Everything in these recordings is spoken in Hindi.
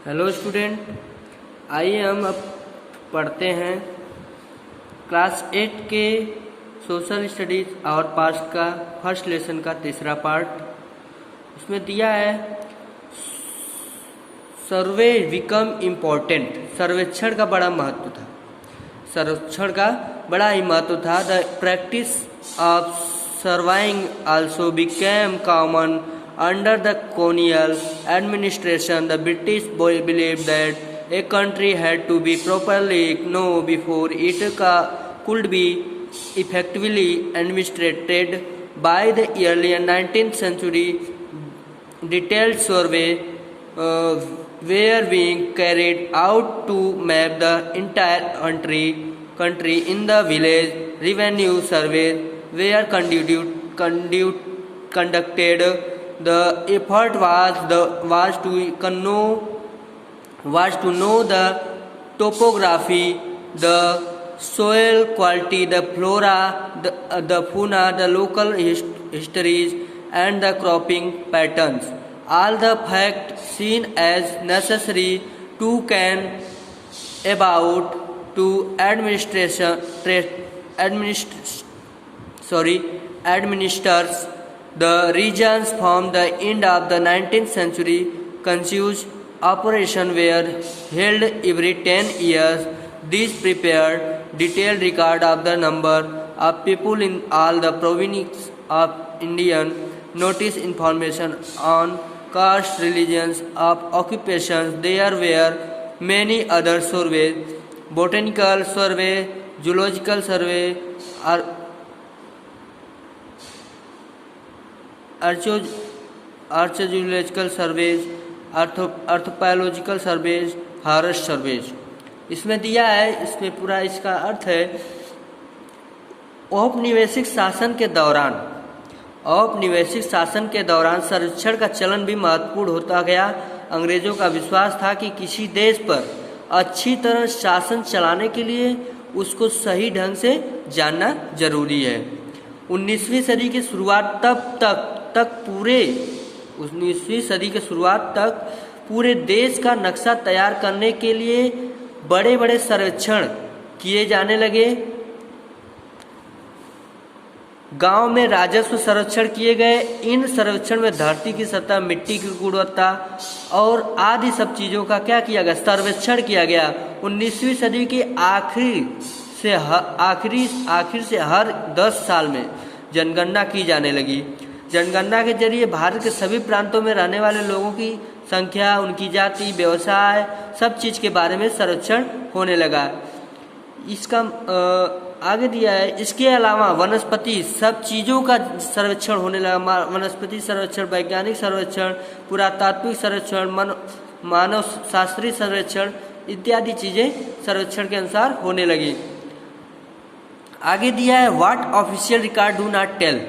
हेलो स्टूडेंट, आइए हम अब पढ़ते हैं क्लास 8 के सोशल स्टडीज़ और पास्ट का फर्स्ट लेसन का तीसरा पार्ट। उसमें दिया है सर्वे बिकम इम्पोर्टेंट। सर्वेक्षण का बड़ा महत्व था। सर्वेक्षण का बड़ा ही महत्व था। The practice of surveying also became common under the colonial administration. The British believed that a country had to be properly known before it could be effectively administered. By the early 19th century, detailed surveys were being carried out to map the entire country. In the village, revenue surveys were conducted. The effort was to know the topography, the soil quality, the flora, the fauna, the local histories, and the cropping patterns. All the facts seen as necessary to can about to administers the regions. From the end of the 19th century, census operations were held every 10 years. These prepared detailed record of the number of people in all the provinces of India, notice information on caste, religions, of occupations. There were many other surveys: botanical survey, zoological survey, archaeological surveys, anthropological surveys, forest surveys. इसमें दिया है, इसमें पूरा इसका अर्थ है औपनिवेशिक शासन के दौरान सर्वेक्षण का चलन भी महत्वपूर्ण होता गया। अंग्रेजों का विश्वास था कि किसी देश पर अच्छी तरह शासन चलाने के लिए उसको सही ढंग से जानना जरूरी है। 19वीं सदी की शुरुआत तक पूरे देश का नक्शा तैयार करने के लिए बड़े बड़े सर्वेक्षण किए जाने लगे। गांव में राजस्व सर्वेक्षण किए गए। इन सर्वेक्षण में धरती की सतह, मिट्टी की गुणवत्ता और आदि सब चीज़ों का क्या किया गया? सर्वेक्षण किया गया। 19वीं सदी के आखिर से हर 10 साल में जनगणना की जाने लगी। जनगणना के जरिए भारत के सभी प्रांतों में रहने वाले लोगों की संख्या, उनकी जाति, व्यवसाय, सब चीज़ के बारे में सर्वेक्षण होने लगा। इसका आगे दिया है, इसके अलावा वनस्पति सब चीज़ों का सर्वेक्षण होने लगा। वनस्पति सर्वेक्षण, वैज्ञानिक सर्वेक्षण, पुरातात्विक सर्वेक्षण, मानव शास्त्रीय सर्वेक्षण इत्यादि चीज़ें सर्वेक्षण के अनुसार होने लगी। आगे दिया है what official record do not tell.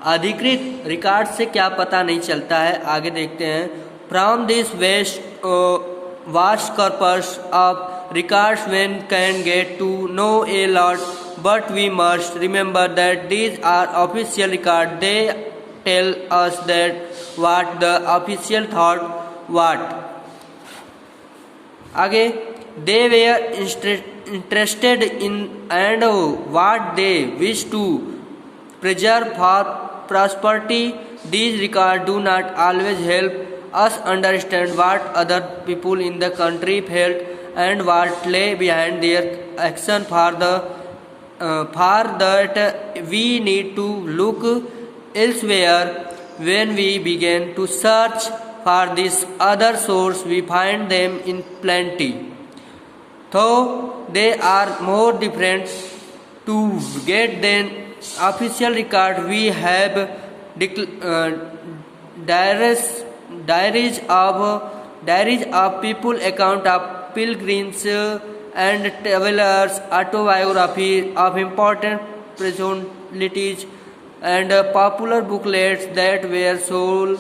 अधिकृत रिकॉर्ड से क्या पता नहीं चलता है। आगे देखते हैं, from this vast corpus of records one can get to know a lot, but we must remember that these are official record. They tell us that what the official thought what. आगे, they were interested in and what they wish to preserve for prosperity. These records do not always help us understand what other people in the country felt and what lay behind their action. For that we need to look elsewhere. When we begin to search for this other source, we find them in plenty. Though they are more different to get than official record, we have diaries of people, account of pilgrims and travelers, autobiography of important personalities, and popular booklets that were sold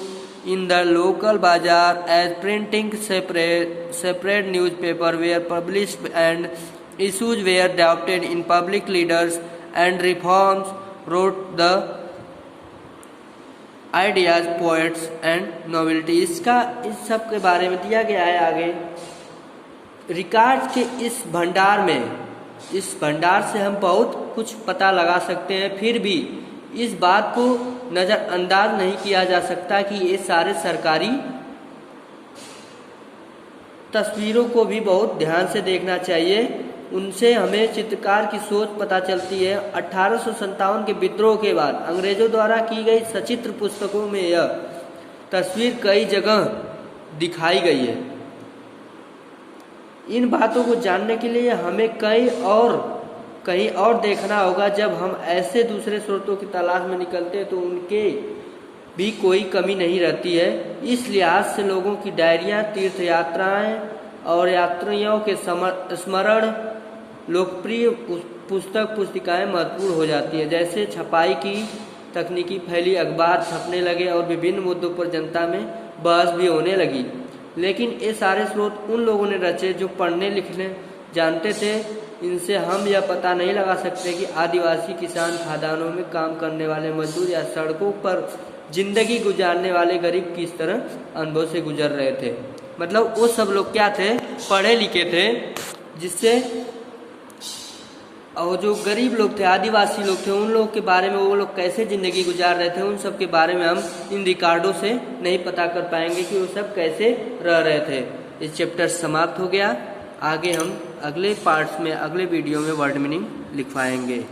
in the local bazaar as printing. Separate newspaper were published and issues were adopted in public. Leaders and reforms wrote the ideas, poets and novelty, इसका इस सब के बारे में दिया गया है आगे। रिकॉर्ड के इस भंडार से हम बहुत कुछ पता लगा सकते हैं, फिर भी इस बात को नज़रअंदाज नहीं किया जा सकता कि ये सारे सरकारी तस्वीरों को भी बहुत ध्यान से देखना चाहिए। उनसे हमें चित्रकार की सोच पता चलती है। 1857 के विद्रोह के बाद अंग्रेजों द्वारा की गई सचित्र पुस्तकों में यह तस्वीर कई जगह दिखाई गई है। इन बातों को जानने के लिए हमें कहीं और देखना होगा। जब हम ऐसे दूसरे स्रोतों की तलाश में निकलते हैं तो उनके भी कोई कमी नहीं रहती है। इस लिहाज से लोगों की डायरियाँ, तीर्थ यात्राएँ और यात्रियों के स्मरण लोकप्रिय पुस्तिकाएँ महत्वपूर्ण हो जाती हैं। जैसे छपाई की तकनीकी फैली, अखबार छपने लगे और विभिन्न मुद्दों पर जनता में बहस भी होने लगी। लेकिन ये सारे स्रोत उन लोगों ने रचे जो पढ़ने लिखने जानते थे। इनसे हम यह पता नहीं लगा सकते कि आदिवासी किसान, खादानों में काम करने वाले मजदूर या सड़कों पर जिंदगी गुजारने वाले गरीब किस तरह अनुभव से गुजर रहे थे। मतलब वो सब लोग क्या थे, पढ़े लिखे थे, जिससे और जो गरीब लोग थे, आदिवासी लोग थे, उन लोगों के बारे में वो लोग कैसे ज़िंदगी गुजार रहे थे, उन सब के बारे में हम इन रिकॉर्डों से नहीं पता कर पाएंगे कि वो सब कैसे रह रहे थे। ये चैप्टर समाप्त हो गया। आगे हम अगले पार्ट्स में, अगले वीडियो में वर्ड मीनिंग लिखवाएंगे।